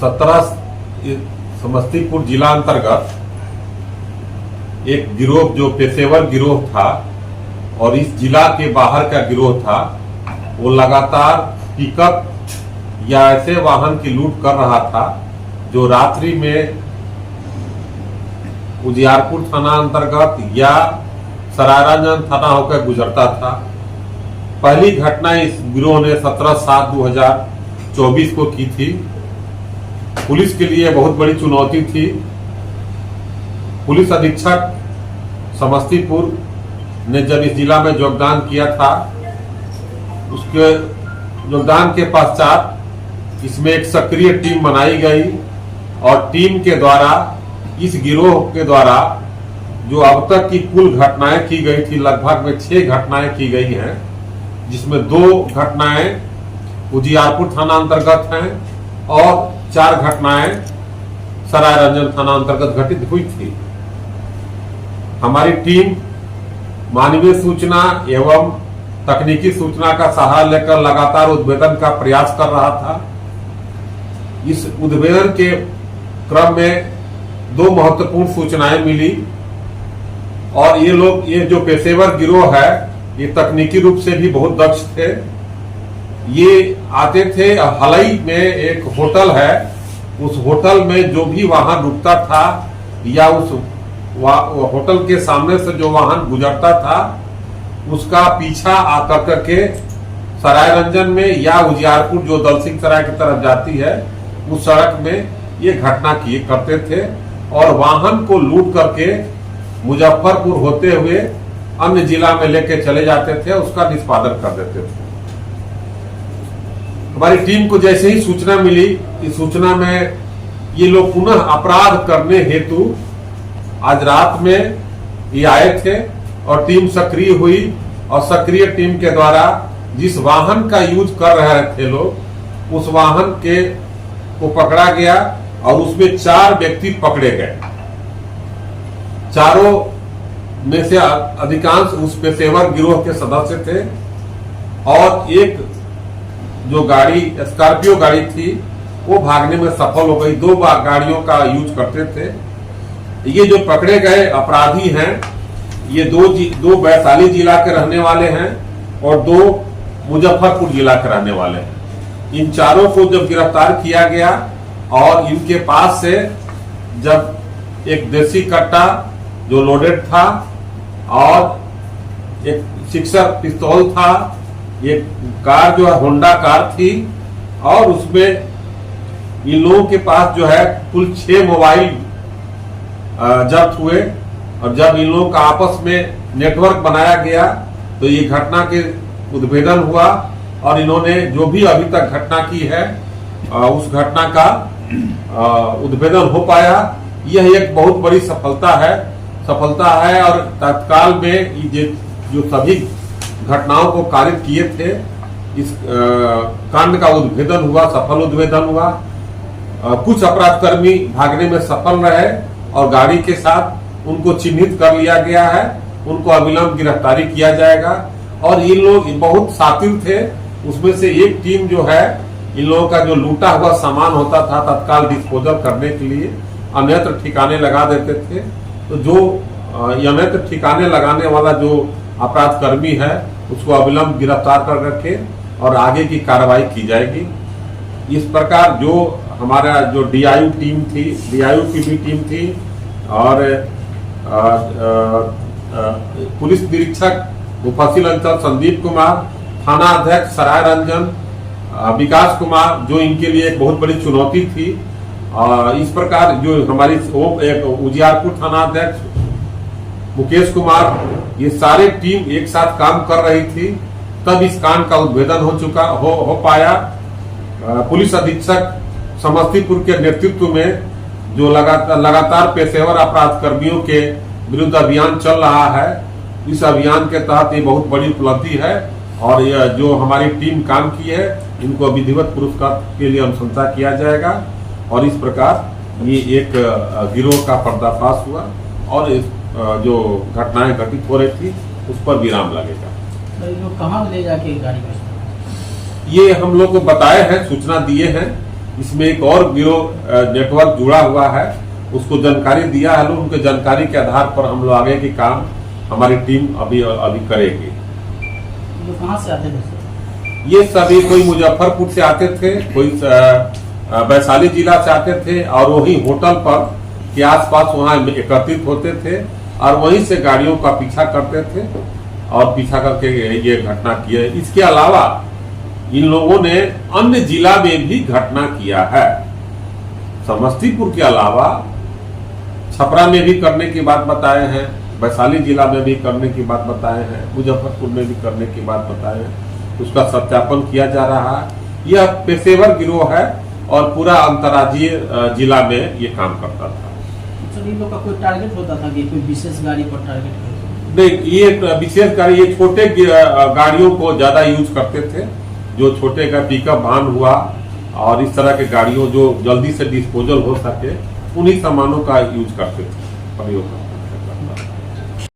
17 समस्तीपुर जिला अंतर्गत एक गिरोह जो पेशेवर गिरोह था और इस जिला के बाहर का गिरोह था, वो लगातार पिकअप या ऐसे वाहन की लूट कर रहा था जो रात्रि में उजियारपुर थाना अंतर्गत या सरायरंजन थाना होकर गुजरता था। पहली घटना इस गिरोह ने 17/7/2024 को की थी। पुलिस के लिए बहुत बड़ी चुनौती थी। पुलिस अधीक्षक समस्तीपुर ने जब इस जिला में योगदान किया था, उसके योगदान के पश्चात इसमें एक सक्रिय टीम बनाई गई और टीम के द्वारा इस गिरोह के द्वारा जो अब तक की कुल घटनाएं की गई थी, लगभग में 6 घटनाएं की गई हैं, जिसमें 2 घटनाएं उजियारपुर थाना अंतर्गत हैं और 4 घटनाएं सरायरंजन थाना अंतर्गत घटित हुई थी। हमारी टीम मानवीय सूचना एवं तकनीकी सूचना का सहारा लेकर लगातार उद्भेदन का प्रयास कर रहा था। इस उद्भेदन के क्रम में 2 महत्वपूर्ण सूचनाएं मिली और ये जो पेशेवर गिरोह है, ये तकनीकी रूप से भी बहुत दक्ष थे। ये आते थे, हलई में एक होटल है, उस होटल में जो भी वाहन रुकता था या उस होटल के सामने से जो वाहन गुजरता था, उसका पीछा आकर करके सरायरंजन में या उजियारपुर जो दलसिंह सराय की तरफ जाती है, उस सड़क में ये घटना किए करते थे और वाहन को लूट करके मुजफ्फरपुर होते हुए अन्य जिला में लेके चले जाते थे, उसका निष्पादन कर देते थे। हमारी टीम को जैसे ही सूचना मिली, इस सूचना में ये लोग पुनः अपराध करने हेतु आज रात में ये आए थे और टीम सक्रिय हुई और सक्रिय टीम के द्वारा जिस वाहन का यूज कर रहे थे लोग, उस वाहन को पकड़ा गया और उसमें 4 व्यक्ति पकड़े गए। चारों में से अधिकांश उस पेशेवर गिरोह के सदस्य थे और एक जो गाड़ी स्कॉर्पियो गाड़ी थी वो भागने में सफल हो गई। 2 गाड़ियों का यूज करते थे। ये जो पकड़े गए अपराधी हैं, ये 2 वैशाली जिला के रहने वाले हैं और 2 मुजफ्फरपुर जिला के रहने वाले हैं। इन चारों को जब गिरफ्तार किया गया और इनके पास से जब एक देसी कट्टा जो लोडेड था और एक सिक्सर पिस्तौल था, एक कार जो है होंडा कार थी और उसमें इन लोगों के पास जो है कुल 6 मोबाइल जब्त हुए और जब इन लोगों का आपस में नेटवर्क बनाया गया तो ये घटना के उद्भेदन हुआ और इन्होंने जो भी अभी तक घटना की है उस घटना का उद्भेदन हो पाया। यह एक बहुत बड़ी सफलता है और तत्काल में ये जो सभी घटनाओं को कारित किए थे, इस कांड का उद्भेदन हुआ, सफल उद्भेदन हुआ। कुछ अपराधकर्मी भागने में सफल रहे और गाड़ी के साथ उनको चिन्हित कर लिया गया है, उनको अविलंब गिरफ्तारी किया जाएगा। और ये लोग बहुत शातिर थे, उसमें से एक टीम जो है इन लोगों का जो लूटा हुआ सामान होता था तत्काल डिस्पोजल करने के लिए अन्यत्र ठिकाने लगा देते थे। तो जो अन्यत्र ठिकाने लगाने वाला जो अपराधकर्मी है उसको अविलंब गिरफ्तार कर रखे और आगे की कार्रवाई की जाएगी। इस प्रकार जो हमारा जो डीआईयू टीम थी, डीआईयू की भी टीम थी और पुलिस निरीक्षक मुफस्सिल अंचल संदीप कुमार, थाना अध्यक्ष सरायरंजन विकास कुमार, जो इनके लिए एक बहुत बड़ी चुनौती थी। इस प्रकार जो हमारी उजियारपुर थाना अध्यक्ष मुकेश कुमार, ये सारे टीम एक साथ काम कर रही थी, तब इस कांड का उद्भेदन हो पाया। पुलिस अधीक्षक समस्तीपुर के नेतृत्व में जो लगातार पेशेवर अपराध कर्मियों के विरुद्ध अभियान चल रहा है, इस अभियान के तहत ये बहुत बड़ी उपलब्धि है और यह जो हमारी टीम काम की है, इनको विधिवत पुरस्कार के लिए अनुशंसा किया जाएगा और इस प्रकार ये एक गिरोह का पर्दाफाश हुआ और इस जो घटनाएं घटित हो रही थी उस पर विराम लगेगा। तो कहाँ ले जाके गाड़ी में ये हम लोग को बताए हैं, सूचना दिए हैं, इसमें एक और गिरोह नेटवर्क जुड़ा हुआ है, उसको जानकारी दिया है लोग। उनके जानकारी के आधार पर हम लोग आगे की काम हमारी टीम अभी करेगी। तो कहाँ से आते थे? ये सभी कोई मुजफ्फरपुर से आते थे, कोई वैशाली जिला से आते थे और वही होटल पर के आसपास वहाँ एकत्रित होते थे और वहीं से गाड़ियों का पीछा करते थे और पीछा करके ये घटना किया। इसके अलावा इन लोगों ने अन्य जिला में भी घटना किया है। समस्तीपुर के अलावा छपरा में भी करने की बात बताए हैं, वैशाली जिला में भी करने की बात बताए हैं, मुजफ्फरपुर में भी करने की बात बताए हैं। उसका सत्यापन किया जा रहा है। यह पेशेवर गिरोह है और पूरा अंतर्राज्यीय जिला में ये काम करता था। सर, इन लोग का कोई टारगेट होता था कि कोई विशेष गाड़ी पर टारगेट कर? नहीं, ये विशेष गाड़ी, ये छोटे गाड़ियों को ज्यादा यूज करते थे, जो छोटे का पिकअप वाहन हुआ और इस तरह के गाड़ियों जो जल्दी से डिस्पोजल हो सके, उन्हीं सामानों का यूज करते थे, प्रयोग करते थे।